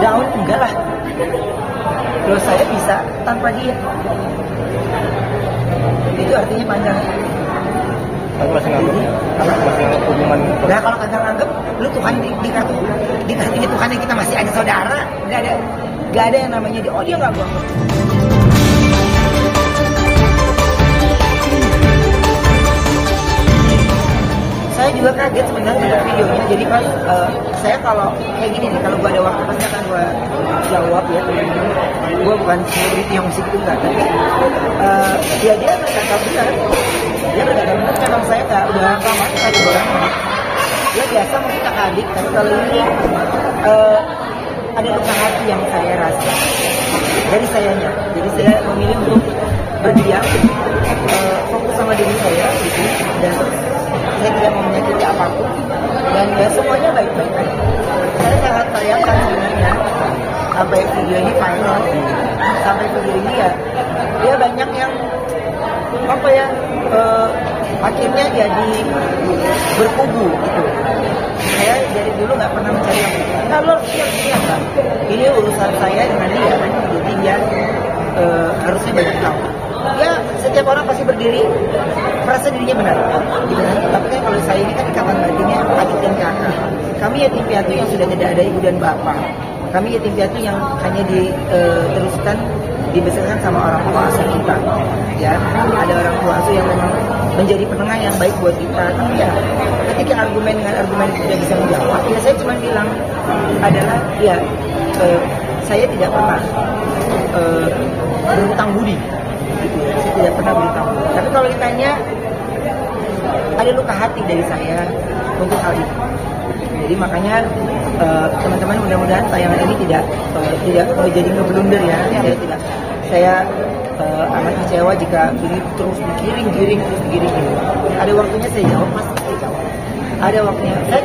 Down enggak lah. Kalau saya bisa tanpa dia. Itu artinya panjang. Aku masih nganggep hubungan. Nah kalau kagak nganggep, lu Tuhan di kartunya Tuhan yang kita masih ada saudara, nggak ada yang namanya dia. Oh dia nggak gua. Saya juga kaget sebenarnya dengan videonya. Jadi pas saya kalau kayak gini nih, kalau gua ada waktu pasti akan gua jawab ya. Gua bukan selebriti yang musik itu enggak, tapi dia berkata benar. Dia berkata benar. Memang saya udah lama sekali orang. Dia biasa mungkin kakak adik, tapi kalau ini ada luka hati yang saya rasa dari sayanya. Jadi saya memilih untuk berdiam, fokus sama diri saya gitu, dan saya tidak mau menyakiti apapun, dan ya semuanya baik-baik aja. Saya sangat sayangkan sebenarnya sampai video ini viral, sampai video ini ya banyak yang apa ya akhirnya jadi berkubu gitu. Saya dari dulu nggak pernah mencari yang kalau siap kan ini urusan saya dengan dia, jadi dia harusnya banyak tahu. Ya setiap orang pasti berdiri merasa dirinya benar, gitu kan? Tapi kan kalau saya ini kan ikatan batinnya adik dan kakak. Kami yatim piatu yang sudah tidak ada ibu dan bapak. Kami yatim piatu yang hanya diteruskan dibesarkan sama orang tua asuh kita. Ya, ada orang tua asuh yang memang menjadi penengah yang baik buat kita. Tapi ya, ketika argumen dengan argumen tidak bisa menjawab, ya saya cuma bilang adalah ya saya tidak pernah berhutang budi. Gitu. Saya tidak pernah berhutang budi. Tapi kalau ditanya ada luka hati dari saya untuk hal itu. Jadi makanya teman-teman mudah-mudahan tayangan ini tidak jadi ngeblunder ya. Saya amat kecewa jika ini terus digiring. Ada waktunya saya jawab, pasti saya jawab. Ada waktunya. Saya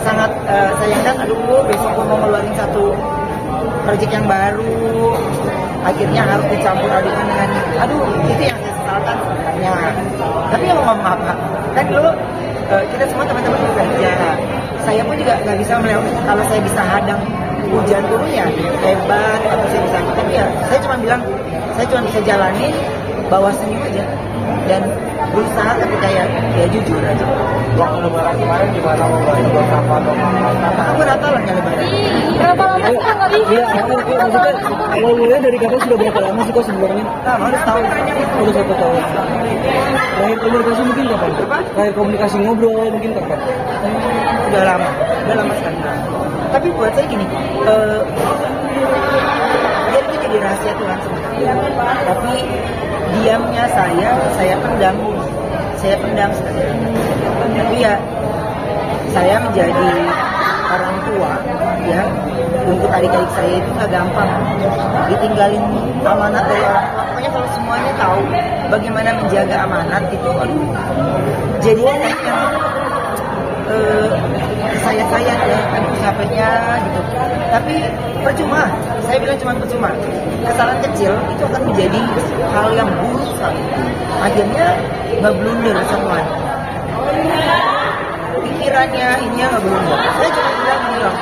sangat sayangkan, besok mau ngeluarin satu proyek yang baru, akhirnya harus dicampur adukan dengan, itu yang saya sesalkan sebenarnya. Tapi yang mau ngomong apa? Kan dulu kita semua teman-teman bekerja. Saya pun juga nggak bisa melewati. Kalau saya bisa hadang hujan turunnya hebat, atau saya bisa, tapi ya saya cuma bilang, saya cuma bisa jalanin, bawa senyum aja dan berusaha ketika ya jujur aja. Waktu lebaran kemarin gimana mau buat apa atau apa? Aku rata lah nggak lebaran. Berapa lama sih nggak bisa? Iya, maksudnya awal mulanya dari kakak sudah berapa lama sih kok sebelumnya? Harus tahu. Udah 1 tahun. Terakhir komunikasi mungkin kapan? Terakhir komunikasi ngobrol mungkin kapan? Udah lama sekali. Tapi buat saya gini, dia itu jadi rahasia Tuhan sebenarnya. Tapi diamnya saya pendam sekali. Tapi ya saya menjadi orang tua ya untuk adik-adik saya itu nggak gampang ditinggalin amanat dari orang tua. Pokoknya kalau semuanya tahu bagaimana menjaga amanat itu, jadi yang saya ya kan capeknya gitu. Tapi percuma, saya bilang cuma percuma. Kesalahan kecil itu akan menjadi hal yang buruk sekali. Akhirnya ngeblunder semuanya. Pikirannya ini nggak blunder. Saya cuma bilang,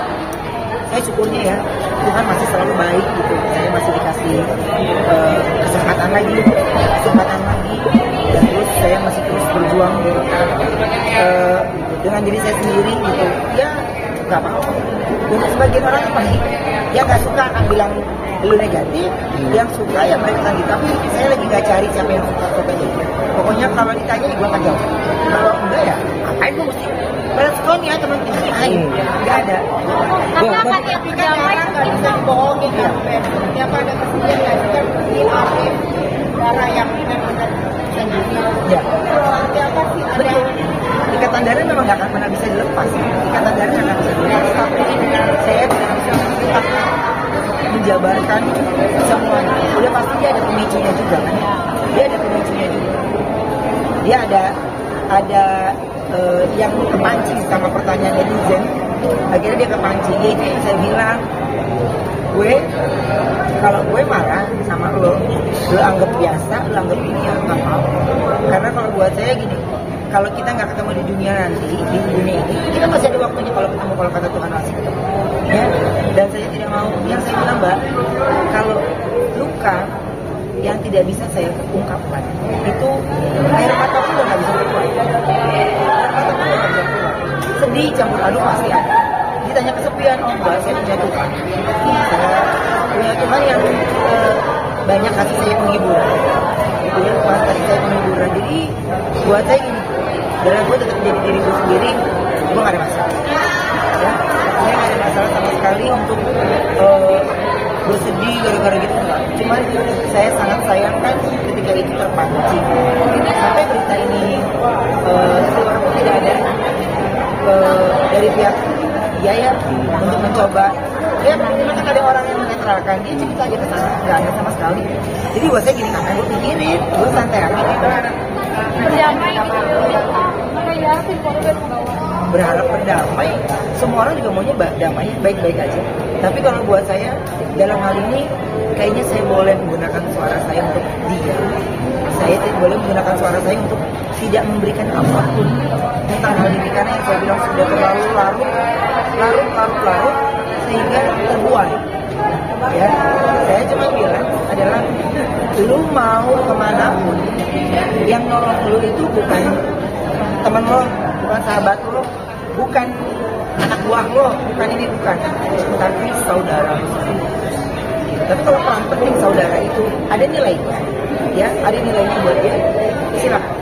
saya syukurnya ya Tuhan masih selalu baik gitu. Saya masih dikasih kesempatan lagi, dan terus saya masih terus berjuang dengan diri saya sendiri gitu. Ya nggak apa-apa. Untuk sebagian orang pasti yang nggak suka akan bilang lu negatif, yang suka ya mereka gitu. Tapi saya lagi nggak cari siapa yang suka gitu. Pokoknya kalau ditanya gue akan jawab. Kalau enggak ya ngapain gue mesti respon ya teman-teman lain, nggak ada. Karena akan tiap zaman nggak bisa bohongin ya. Tiap ada kesedihan ya kita diapin darah yang benar-benar sendiri. Ya. Apa sih ada? Ikatan darah memang nggak akan pernah bisa dilepas. Ikatan darah nggak akan bisa dilepas. Tapi saya tidak bisa menjabarkan semuanya. Udah pasti dia ada pemicunya juga kan. Dia ada pemicunya juga. Dia ada yang kepancing sama pertanyaan netizen. Akhirnya dia kepancing. Ya itu yang saya bilang. Kalau gue marah sama lo anggap biasa, lo anggap ini ya nggak mau. Karena kalau buat saya gini, kalau kita nggak ketemu di dunia nanti, di dunia ini, kita masih ada waktunya kalau ketemu, kalau kata Tuhan masih ketemu. Ya, dan saya tidak mau, yang saya bilang Mbak, kalau luka yang tidak bisa saya ungkapkan, itu air mata pun nggak bisa keluar. Air mata pun nggak bisa keluar. Sedih campur aduk pasti ada. Ditanya kesepian, oh Mbak, saya punya Tuhan. Saya punya Tuhan yang banyak kasih saya penghiburan. Gitu ya, kasih saya penghiburan. Jadi buat saya gini, dalam gue tetap jadi diri gue sendiri, gue gak ada masalah. Ya, saya gak ada masalah sama sekali untuk bersedih gara-gara gitu enggak. Cuman saya sangat sayangkan ketika itu terpancing. Sampai berita ini keluar pun tidak ada dari pihak biaya untuk mencoba. Ya memang kan ada orang yang menetralkan, dia cerita aja ke sana, nggak ada sama sekali. Jadi buat saya gini, ngapain gue pikirin, gue santai aja gitu. Berharap berdamai, semua orang juga maunya damai, baik-baik aja. Tapi kalau buat saya, dalam hal ini, kayaknya saya boleh menggunakan suara saya untuk dia. Saya boleh menggunakan suara saya untuk tidak memberikan apapun tentang hal ini, karena yang saya bilang sudah terlalu larut, sehingga terbuai. Ya, saya cuma bilang adalah lu mau kemanapun, yang nolong lu itu bukan teman lo, bukan sahabat lo, bukan anak buah lo, bukan ini, bukan, tapi saudara. Tapi kalau peran penting saudara itu ada nilainya, ya, ada nilainya buat dia, silakan.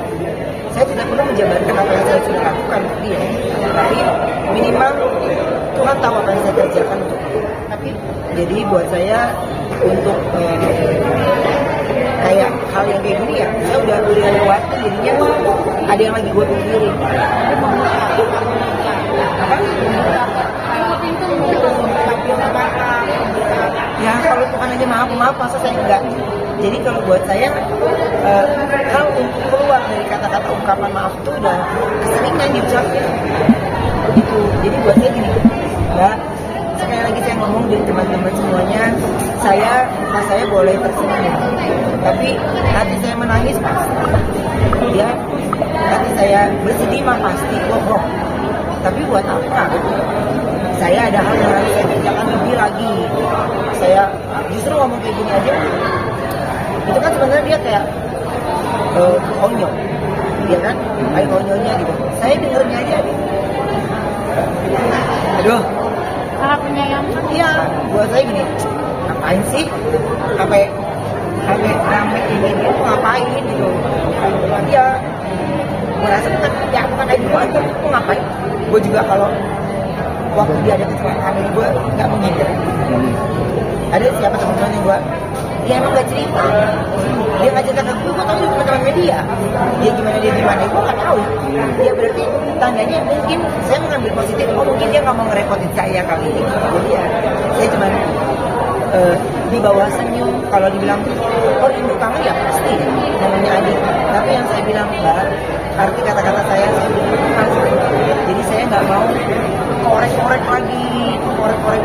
Saya tidak perlu menjabarkan apa yang saya sudah lakukan untuk dia, tapi minimal Tuhan tahu apa yang saya kerjakan untuk dia. Tapi jadi buat saya untuk kayak hal yang kayak gini ya, saya udah lewati, jadinya ada yang lagi gue pikirin. Ya kalau Tuhan aja maaf, masa saya enggak. Jadi kalau buat saya, kalau keluar dari kata-kata ungkapan maaf itu udah keseringan diucapkan. Begitu. Jadi buat saya gini, Mbak, sekali lagi saya ngomong dari teman-teman semuanya, saya boleh tersenyum, tapi hati saya menangis pasti. Ya, hati saya bersedih mah pasti, bohong. Tapi buat apa? Saya ada hal yang harus saya kerjakan lebih lagi. Saya justru ngomong kayak gini aja, itu kan sebenarnya dia kayak konyol, dia kan, kayak konyolnya gitu. Saya dengernya aja. Aduh. Sangat menyayangkan. Iya, buat saya gini, ngapain sih? Sampai rame ini dia tuh ngapain gitu? Dia merasa ya bukan aja gue aja, gue ngapain? Gue juga kalau waktu dia ada kecelakaan ini gue nggak menghindar. Ada siapa teman-teman yang gue, dia emang nggak cerita, dia nggak cerita ke gue tahu di teman-teman media, dia gimana, gue nggak tahu. Ya berarti tandanya mungkin saya mengambil positif, oh mungkin dia nggak mau ngerepotin saya kali ini. Jadi ya saya cuma di bawah senyum. Kalau dibilang oh rindu kamu ya pasti namanya adik. Tapi yang saya bilang Mbak, arti kata-kata saya bilang jadi saya nggak mau korek-korek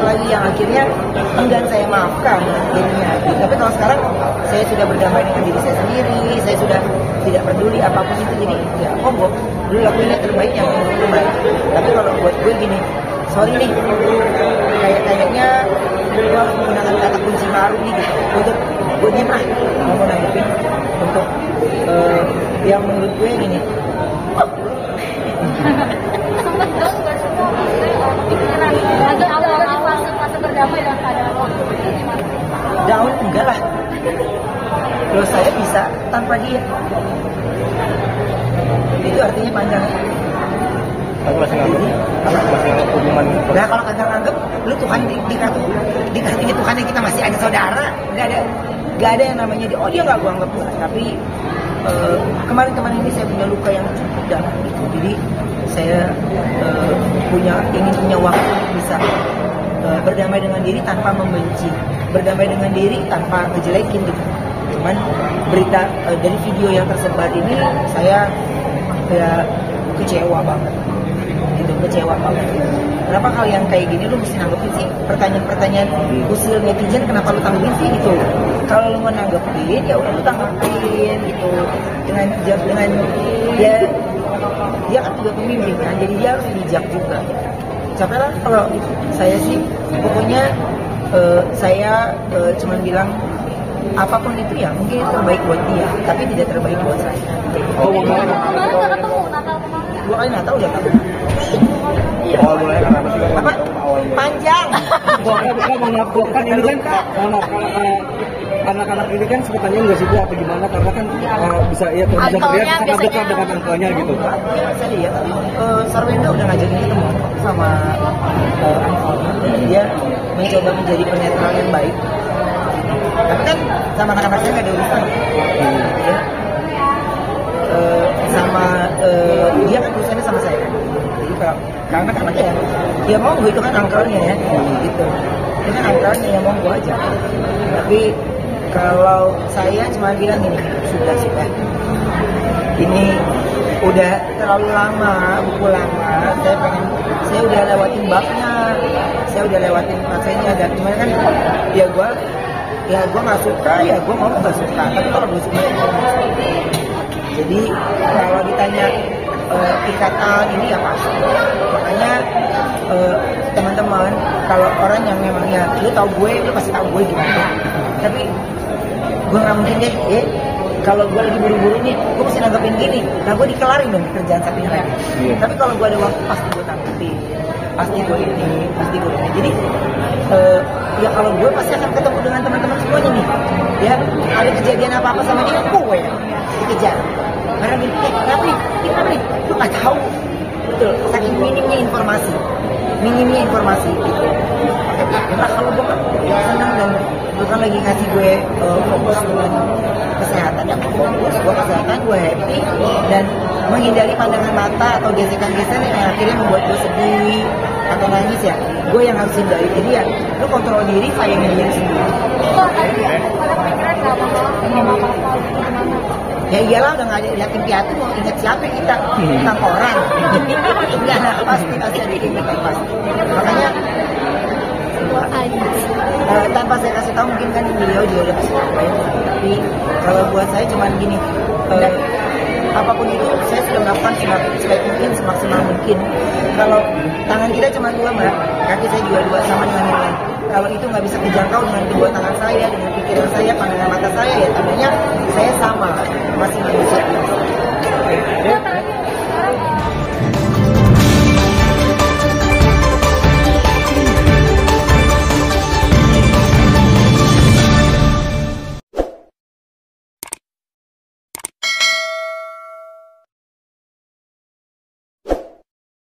lagi yang akhirnya enggan saya maafkan jadinya. Tapi kalau sekarang saya sudah berdamai dengan diri saya sendiri, saya sudah tidak peduli apapun itu, jadi ya monggo dulu lakuin yang terbaik yang terbaik. Tapi kalau buat gue gini, sorry nih, kayaknya gue harus menggunakan kata kunci baru nih gitu. Gue diem lah, mau nanggepin untuk yang menurut gue gini. Agak awal di fase berdamai dengan keadaan Down enggak lah. Kalau saya bisa tanpa dia, itu artinya panjang. Aku masih nganggep hubungan. Nah kalau kagak nganggep, lu Tuhan dikasih Tuhan yang kita masih ada saudara, nggak ada yang namanya dia. Oh dia nggak gua anggap Tuhan. Tapi kemarin ini saya punya luka yang cukup dalam gitu. Jadi saya ingin punya waktu untuk bisa berdamai dengan diri tanpa membenci, berdamai dengan diri tanpa ngejelekin gitu. Cuman berita dari video yang tersebar ini saya kecewa banget gitu. kecewa banget. Kenapa hal yang kayak gini lu mesti nanggepin sih? Pertanyaan-pertanyaan usil netizen kenapa lu tanggepin sih gitu? Kalau lu mau nanggepin ya udah lu tanggepin gitu dengan ya dia kan juga pemimpin kan, jadi dia harus bijak juga. Capek lah kalau saya sih, pokoknya saya cuman bilang apapun itu ya mungkin itu terbaik buat dia, tapi tidak terbaik buat saya. Oh, Kemarin nggak ketemu Natal kemarin. 2 kali Natal udah ketemu. awal mulai kenapa sih? Apa? Panjang. Bukan mengakukan ini kan anak-anak ini kan sebutannya nggak sibuk atau gimana karena kan bisa ya bisa terlihat sangat dekat dengan angkanya gitu. Ya, saya lihat Sarwenda udah ngajakin ketemu sama Angkol. Dia mencoba menjadi penetral yang baik. Tapi kan sama anak-anak saya nggak ada urusan. Ya. Sama dia kan urusannya sama saya. Jadi karena anaknya dia mau itu kan angkelnya ya, gitu. Itu kan angkelnya yang mau aja. Tapi kalau saya cuma bilang gini, sudah. Ini udah terlalu lama, buku lama. Saya udah lewatin babnya, saya udah lewatin matanya. Dan gimana kan? Ya gue nggak suka, ya gue mau nggak suka. Tapi kalau gue suka, jadi kalau ditanya ikatan ini ya pasti. Makanya teman-teman, kalau orang yang memang ya lu tahu lu pasti tahu gue gimana. Tapi gue nggak mungkin deh, kalau gue lagi buru-buru nih, gue mesti nanggepin gini. Nah gue dikelarin dong kerjaan satu ini. Tapi kalau gue ada waktu pasti gue nanggepin, pasti gue ini. Jadi ya kalau gue pasti akan ketemu dengan teman-teman semuanya nih. Ya ada kejadian apa-apa sama dia, gue ya dikejar. Karena gini, kenapa nih? Lu nggak tahu. Betul, saking minimnya informasi gitu. Nah kalau gue kan senang dan lu kan lagi ngasih gue fokus dengan kesehatan, ya fokus gue kesehatan, gue happy dan menghindari pandangan mata atau gesekan-gesekan yang akhirnya membuat gue sedih atau nangis ya, gue yang harus hindari. Jadi ya lu kontrol diri, sayangin diri sendiri. Kok tadi ada kepikiran nggak apa-apa Ya iyalah udah nggak ada yakin piatu mau ingat siapa kita tentang orang. Enggak, pasti ada kita pasti. Makanya tanpa saya kasih tahu mungkin kan beliau juga udah kasih tahu. Tapi kalau buat saya cuma gini, apapun itu saya sudah melakukan sebaik mungkin, semaksimal mungkin. Kalau tangan kita cuma 2 mbak, kaki saya juga 2 sama dengan yang lain. Kalau itu nggak bisa dijangkau dengan kedua tangan saya, dengan pikiran saya, pandangan mata saya, ya tandanya saya sama, masih manusia.